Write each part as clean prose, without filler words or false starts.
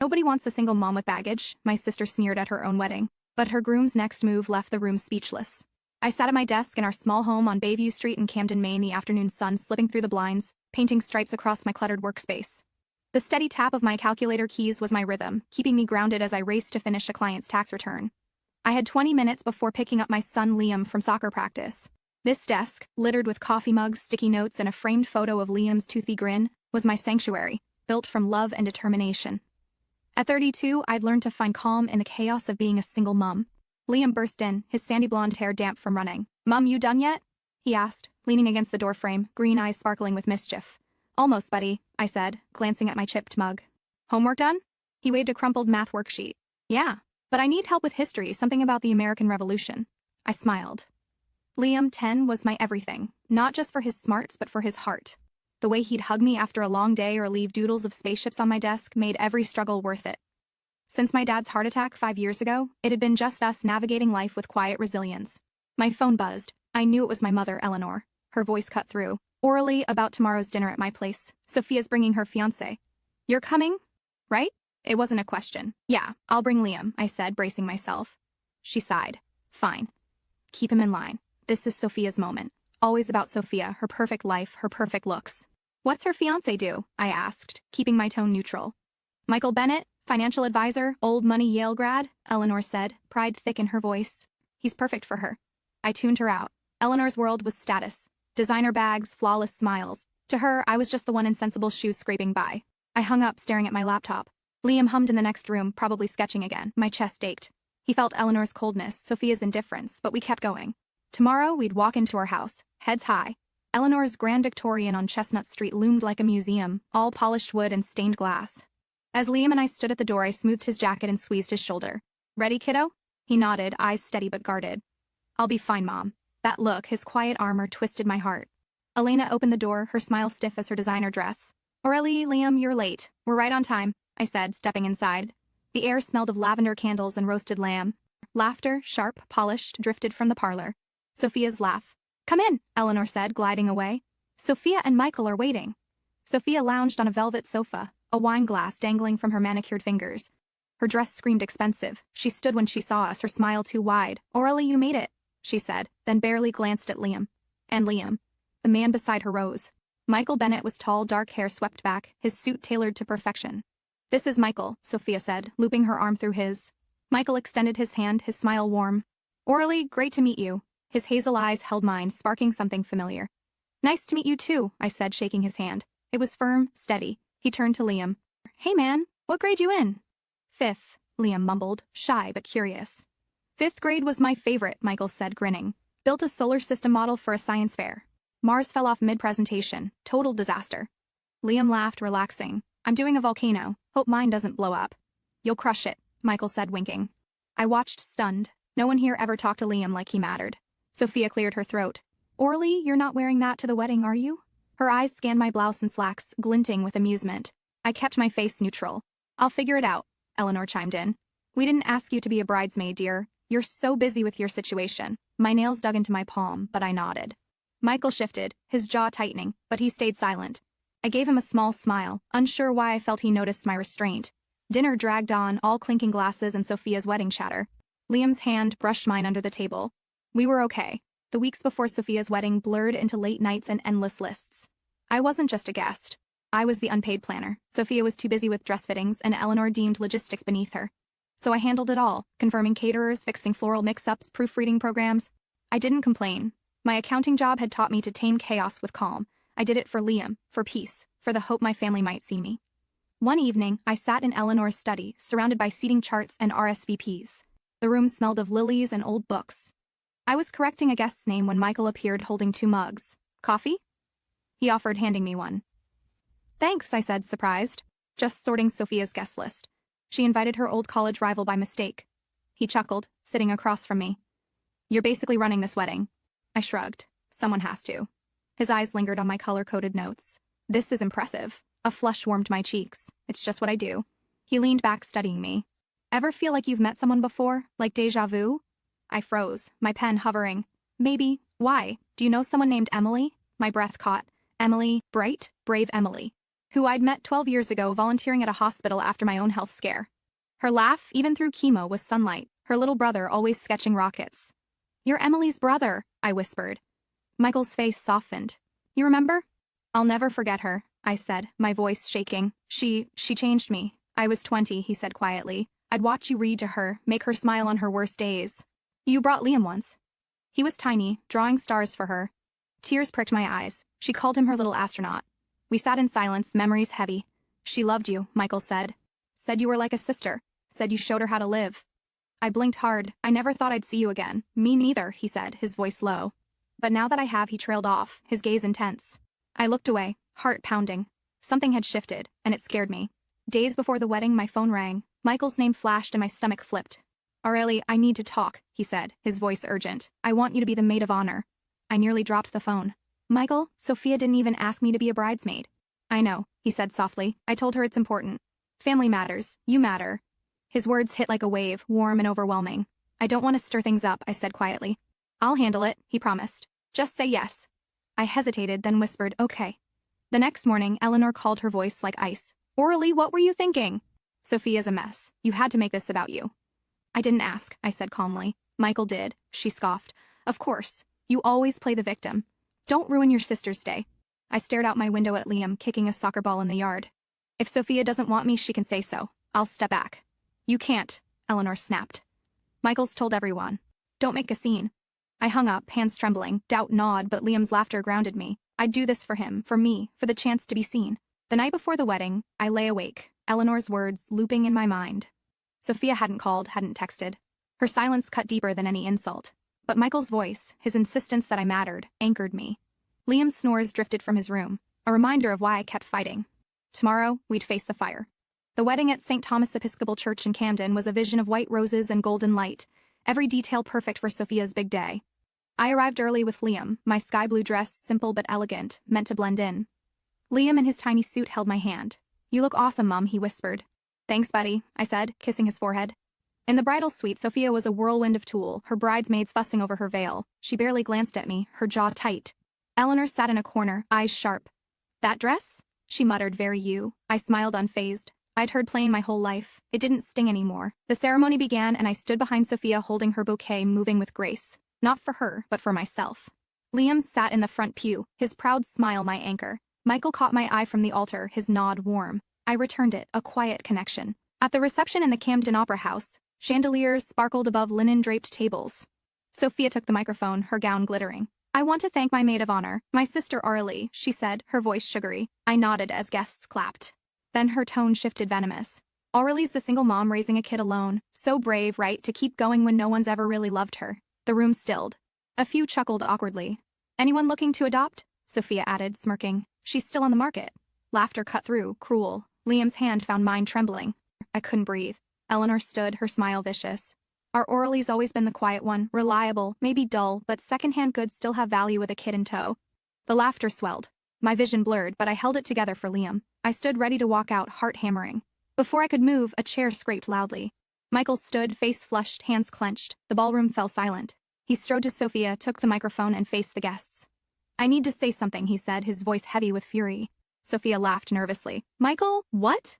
Nobody wants a single mom with baggage, my sister sneered at her own wedding. But her groom's next move left the room speechless. I sat at my desk in our small home on Bayview Street in Camden, Maine, the afternoon sun slipping through the blinds, painting stripes across my cluttered workspace. The steady tap of my calculator keys was my rhythm, keeping me grounded as I raced to finish a client's tax return. I had 20 minutes before picking up my son Liam from soccer practice. This desk, littered with coffee mugs, sticky notes, and a framed photo of Liam's toothy grin, was my sanctuary, built from love and determination. At 32, I'd learned to find calm in the chaos of being a single mom. Liam burst in, his sandy blonde hair damp from running. "Mom, you done yet?" he asked, leaning against the doorframe, green eyes sparkling with mischief. "Almost, buddy," I said, glancing at my chipped mug. "Homework done?" He waved a crumpled math worksheet. "Yeah, but I need help with history, something about the American Revolution." I smiled. Liam, 10, was my everything, not just for his smarts but for his heart. The way he'd hug me after a long day or leave doodles of spaceships on my desk made every struggle worth it. Since my dad's heart attack 5 years ago, it had been just us navigating life with quiet resilience. My phone buzzed. I knew it was my mother, Eleanor. Her voice cut through. "Orally, about tomorrow's dinner at my place. Sophia's bringing her fiancé. You're coming? Right?" It wasn't a question. "Yeah, I'll bring Liam," I said, bracing myself. She sighed. "Fine. Keep him in line. This is Sophia's moment. Always about Sophia, her perfect life, her perfect looks." "What's her fiancé do?" I asked, keeping my tone neutral. "Michael Bennett, financial advisor, old money Yale grad," Eleanor said, pride thick in her voice. "He's perfect for her." I tuned her out. Eleanor's world was status. Designer bags, flawless smiles. To her, I was just the one insensible shoes scraping by. I hung up, staring at my laptop. Liam hummed in the next room, probably sketching again. My chest ached. He felt Eleanor's coldness, Sophia's indifference, but we kept going. Tomorrow, we'd walk into our house, heads high. Eleanor's Grand Victorian on Chestnut Street loomed like a museum, all polished wood and stained glass. As Liam and I stood at the door, I smoothed his jacket and squeezed his shoulder. "Ready, kiddo?" He nodded, eyes steady but guarded. "I'll be fine, Mom." That look, his quiet armor, twisted my heart. Elena opened the door, her smile stiff as her designer dress. "Aurelie, Liam, you're late. We're right on time," I said, stepping inside. The air smelled of lavender candles and roasted lamb. Laughter, sharp, polished, drifted from the parlor. Sophia's laugh. "Come in," Eleanor said, gliding away. "Sophia and Michael are waiting." Sophia lounged on a velvet sofa, a wine glass dangling from her manicured fingers. Her dress screamed expensive. She stood when she saw us, her smile too wide. "Aurelie, you made it," she said, then barely glanced at Liam. And Liam. The man beside her rose. Michael Bennett was tall, dark hair swept back, his suit tailored to perfection. "This is Michael," Sophia said, looping her arm through his. Michael extended his hand, his smile warm. "Aurelie, great to meet you." His hazel eyes held mine, sparking something familiar. "Nice to meet you too," I said, shaking his hand. It was firm, steady. He turned to Liam. "Hey man, what grade you in?" "Fifth," Liam mumbled, shy but curious. "Fifth grade was my favorite," Michael said, grinning. "Built a solar system model for a science fair. Mars fell off mid-presentation. Total disaster." Liam laughed, relaxing. "I'm doing a volcano. Hope mine doesn't blow up." "You'll crush it," Michael said, winking. I watched, stunned. No one here ever talked to Liam like he mattered. Sophia cleared her throat. "Aurelie, you're not wearing that to the wedding, are you?" Her eyes scanned my blouse and slacks, glinting with amusement. I kept my face neutral. "I'll figure it out," Eleanor chimed in. "We didn't ask you to be a bridesmaid, dear. You're so busy with your situation." My nails dug into my palm, but I nodded. Michael shifted, his jaw tightening, but he stayed silent. I gave him a small smile, unsure why I felt he noticed my restraint. Dinner dragged on, all clinking glasses and Sophia's wedding chatter. Liam's hand brushed mine under the table. We were okay. The weeks before Sophia's wedding blurred into late nights and endless lists. I wasn't just a guest. I was the unpaid planner. Sophia was too busy with dress fittings, and Eleanor deemed logistics beneath her. So I handled it all, confirming caterers, fixing floral mix-ups, proofreading programs. I didn't complain. My accounting job had taught me to tame chaos with calm. I did it for Liam, for peace, for the hope my family might see me. One evening, I sat in Eleanor's study, surrounded by seating charts and RSVPs. The room smelled of lilies and old books. I was correcting a guest's name when Michael appeared holding 2 mugs. "Coffee?" He offered, handing me one. "Thanks," I said, surprised. Just sorting Sophia's guest list. She invited her old college rival by mistake. He chuckled, sitting across from me. "You're basically running this wedding." I shrugged. Someone has to. His eyes lingered on my color-coded notes. "This is impressive." A flush warmed my cheeks. "It's just what I do." He leaned back, studying me. "Ever feel like you've met someone before? Like déjà vu?" I froze, my pen hovering. "Maybe. Why? Do you know someone named Emily?" My breath caught. "Emily, bright, brave Emily." who I'd met 12 years ago volunteering at a hospital after my own health scare. Her laugh, even through chemo, was sunlight, her little brother always sketching rockets. "You're Emily's brother," I whispered. Michael's face softened. "You remember?" "I'll never forget her," I said, my voice shaking. She changed me. I was 20, he said quietly. I'd watch you read to her, make her smile on her worst days. You brought Liam once. He was tiny, drawing stars for her. Tears pricked my eyes. She called him her little astronaut. We sat in silence, memories heavy. "She loved you," Michael said. "Said you were like a sister. Said you showed her how to live." I blinked hard. "I never thought I'd see you again." "Me neither," he said, his voice low. "But now that I have," he trailed off, his gaze intense. I looked away, heart pounding. Something had shifted, and it scared me. Days before the wedding, my phone rang. Michael's name flashed and my stomach flipped. "Aurelie, I need to talk," he said, his voice urgent. "I want you to be the maid of honor." I nearly dropped the phone. "Michael, Sophia didn't even ask me to be a bridesmaid." "I know," he said softly. "I told her it's important. Family matters. You matter." His words hit like a wave, warm and overwhelming. "I don't want to stir things up," I said quietly. "I'll handle it," he promised. "Just say yes." I hesitated, then whispered, "Okay." The next morning, Eleanor called, her voice like ice. "Aurelie, what were you thinking?" "Sophia's a mess. You had to make this about you." "I didn't ask," I said calmly. "Michael did," she scoffed. "Of course. You always play the victim. Don't ruin your sister's day." I stared out my window at Liam, kicking a soccer ball in the yard. "If Sophia doesn't want me, she can say so. I'll step back." "You can't," Eleanor snapped. "Michael's told everyone. Don't make a scene." I hung up, hands trembling, doubt gnawed, but Liam's laughter grounded me. I'd do this for him, for me, for the chance to be seen. The night before the wedding, I lay awake, Eleanor's words looping in my mind. Sophia hadn't called, hadn't texted. Her silence cut deeper than any insult. But Michael's voice, his insistence that I mattered, anchored me. Liam's snores drifted from his room, a reminder of why I kept fighting. Tomorrow, we'd face the fire. The wedding at St. Thomas Episcopal Church in Camden was a vision of white roses and golden light, every detail perfect for Sophia's big day. I arrived early with Liam, my sky blue dress simple but elegant, meant to blend in. Liam in his tiny suit held my hand. "You look awesome, Mom," he whispered. "Thanks, buddy," I said, kissing his forehead. In the bridal suite, Sophia was a whirlwind of tulle, her bridesmaids fussing over her veil. She barely glanced at me, her jaw tight. Eleanor sat in a corner, eyes sharp. "That dress?" she muttered, "very you." I smiled unfazed. I'd heard plain my whole life. It didn't sting anymore. The ceremony began, and I stood behind Sophia holding her bouquet, moving with grace. Not for her, but for myself. Liam sat in the front pew, his proud smile my anchor. Michael caught my eye from the altar, his nod warm. I returned it, a quiet connection. At the reception in the Camden Opera House, chandeliers sparkled above linen-draped tables. Sophia took the microphone, her gown glittering. "I want to thank my maid of honor, my sister Aurelie," she said, her voice sugary. I nodded as guests clapped. Then her tone shifted venomous. "Aurelie's the single mom raising a kid alone. So brave, right, to keep going when no one's ever really loved her." The room stilled. A few chuckled awkwardly. "Anyone looking to adopt?" Sophia added, smirking. "She's still on the market." Laughter cut through, cruel. Liam's hand found mine trembling. I couldn't breathe. Eleanor stood, her smile vicious. "Our Aurelie's always been the quiet one, reliable, maybe dull, but second-hand goods still have value with a kid in tow." The laughter swelled. My vision blurred, but I held it together for Liam. I stood ready to walk out, heart hammering. Before I could move, a chair scraped loudly. Michael stood, face flushed, hands clenched. The ballroom fell silent. He strode to Sophia, took the microphone, and faced the guests. "I need to say something," he said, his voice heavy with fury. Sophia laughed nervously. "Michael, what?"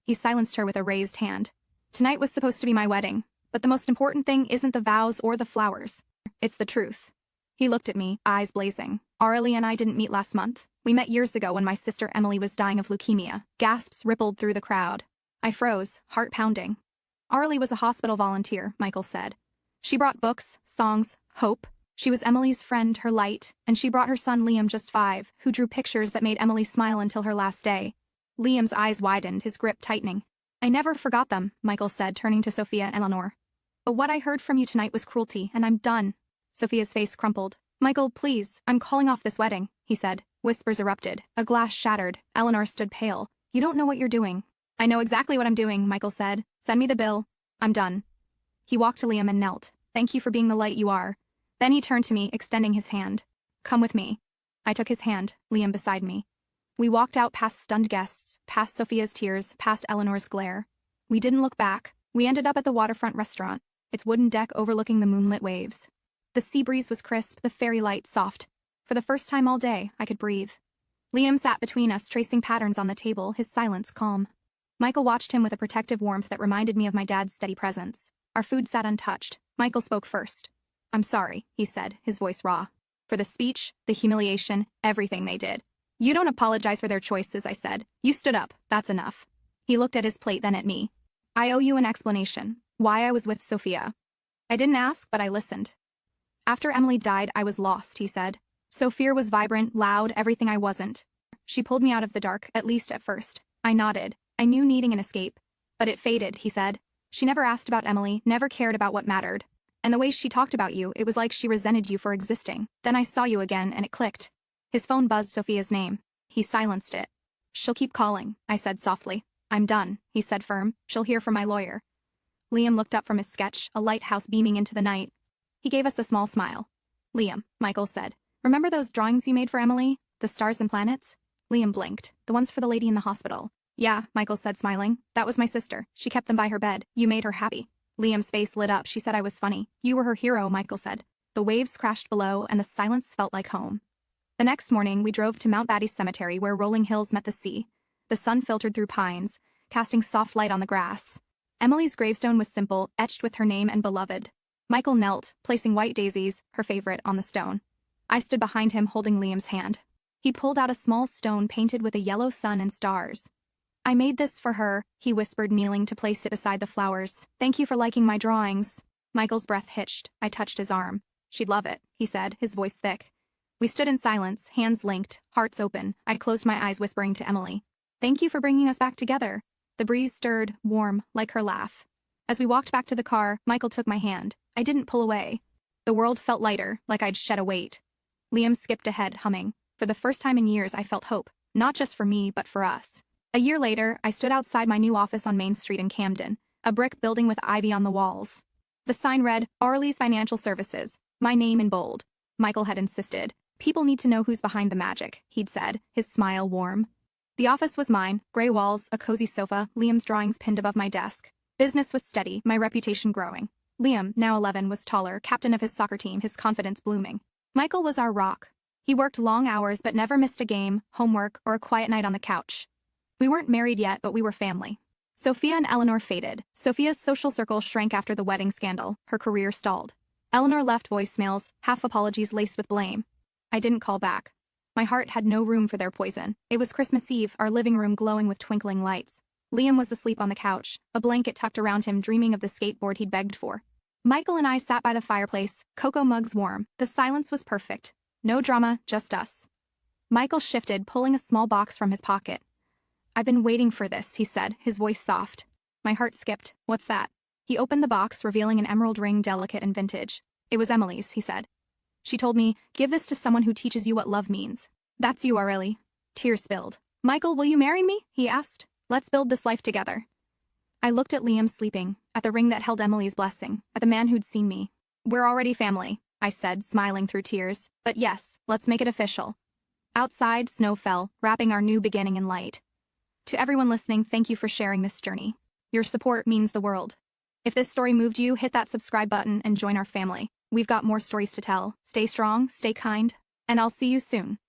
He silenced her with a raised hand. "Tonight was supposed to be my wedding, but the most important thing isn't the vows or the flowers. It's the truth." He looked at me, eyes blazing. "Aurelie and I didn't meet last month. We met years ago when my sister Emily was dying of leukemia." Gasps rippled through the crowd. I froze, heart pounding. "Aurelie was a hospital volunteer," Michael said. "She brought books, songs, hope. She was Emily's friend, her light, and she brought her son Liam, just 5, who drew pictures that made Emily smile until her last day." Liam's eyes widened, his grip tightening. "I never forgot them," Michael said, turning to Sophia and Eleanor. "But what I heard from you tonight was cruelty, and I'm done." Sophia's face crumpled. "Michael, please, I'm calling off this wedding," he said. Whispers erupted. A glass shattered. Eleanor stood pale. "You don't know what you're doing." "I know exactly what I'm doing," Michael said. "Send me the bill. I'm done." He walked to Liam and knelt. "Thank you for being the light you are." Then he turned to me, extending his hand. "Come with me." I took his hand, Liam beside me. We walked out past stunned guests, past Sophia's tears, past Eleanor's glare. We didn't look back. We ended up at the waterfront restaurant, its wooden deck overlooking the moonlit waves. The sea breeze was crisp, the fairy light soft. For the first time all day, I could breathe. Liam sat between us, tracing patterns on the table, his silence calm. Michael watched him with a protective warmth that reminded me of my dad's steady presence. Our food sat untouched. Michael spoke first. "I'm sorry," he said, his voice raw. "For the speech, the humiliation, everything they did." "You don't apologize for their choices," I said. "You stood up, that's enough." He looked at his plate, then at me. "I owe you an explanation. Why I was with Sophia." I didn't ask, but I listened. "After Emily died, I was lost," he said. "Sophia was vibrant, loud, everything I wasn't. She pulled me out of the dark, at least at first." I nodded. I knew needing an escape. "But it faded," he said. "She never asked about Emily, never cared about what mattered. And the way she talked about you, it was like she resented you for existing. Then I saw you again, and it clicked." His phone buzzed Sophia's name. He silenced it. "She'll keep calling," I said softly. "I'm done," he said firm. "She'll hear from my lawyer." Liam looked up from his sketch, a lighthouse beaming into the night. He gave us a small smile. "Liam," Michael said, "remember those drawings you made for Emily? The stars and planets?" Liam blinked. "The ones for the lady in the hospital." "Yeah," Michael said, smiling. "That was my sister. She kept them by her bed. You made her happy." Liam's face lit up. "She said I was funny." "You were her hero," Michael said. The waves crashed below, and the silence felt like home. The next morning, we drove to Mount Batty's cemetery, where rolling hills met the sea. The sun filtered through pines, casting soft light on the grass. Emily's gravestone was simple, etched with her name and beloved. Michael knelt, placing white daisies, her favorite, on the stone. I stood behind him, holding Liam's hand. He pulled out a small stone painted with a yellow sun and stars. "I made this for her," he whispered, kneeling to place it beside the flowers. "Thank you for liking my drawings." Michael's breath hitched. I touched his arm. "She'd love it," he said, his voice thick. We stood in silence, hands linked, hearts open. I closed my eyes, whispering to Emily, "Thank you for bringing us back together." The breeze stirred, warm, like her laugh. As we walked back to the car, Michael took my hand. I didn't pull away. The world felt lighter, like I'd shed a weight. Liam skipped ahead, humming. For the first time in years, I felt hope, not just for me, but for us. A year later, I stood outside my new office on Main Street in Camden, a brick building with ivy on the walls. The sign read, "Arley's Financial Services," my name in bold. Michael had insisted. "People need to know who's behind the magic," he'd said, his smile warm. The office was mine, gray walls, a cozy sofa, Liam's drawings pinned above my desk. Business was steady, my reputation growing. Liam, now 11, was taller, captain of his soccer team, his confidence blooming. Michael was our rock. He worked long hours but never missed a game, homework, or a quiet night on the couch. We weren't married yet, but we were family. Sophia and Eleanor faded. Sophia's social circle shrank after the wedding scandal. Her career stalled. Eleanor left voicemails, half apologies laced with blame. I didn't call back. My heart had no room for their poison. It was Christmas Eve, our living room glowing with twinkling lights. Liam was asleep on the couch, a blanket tucked around him, dreaming of the skateboard he'd begged for. Michael and I sat by the fireplace, cocoa mugs warm. The silence was perfect. No drama, just us. Michael shifted, pulling a small box from his pocket. "I've been waiting for this," he said, his voice soft. My heart skipped. "What's that?" He opened the box, revealing an emerald ring, delicate and vintage. "It was Emily's," he said. "She told me, 'Give this to someone who teaches you what love means.' That's you, Aurelie." Tears spilled. "Michael, will you marry me?" he asked. "Let's build this life together." I looked at Liam sleeping, at the ring that held Emily's blessing, at the man who'd seen me. "We're already family," I said, smiling through tears. "But yes, let's make it official." Outside, snow fell, wrapping our new beginning in light. To everyone listening, thank you for sharing this journey. Your support means the world. If this story moved you, hit that subscribe button and join our family. We've got more stories to tell. Stay strong, stay kind, and I'll see you soon.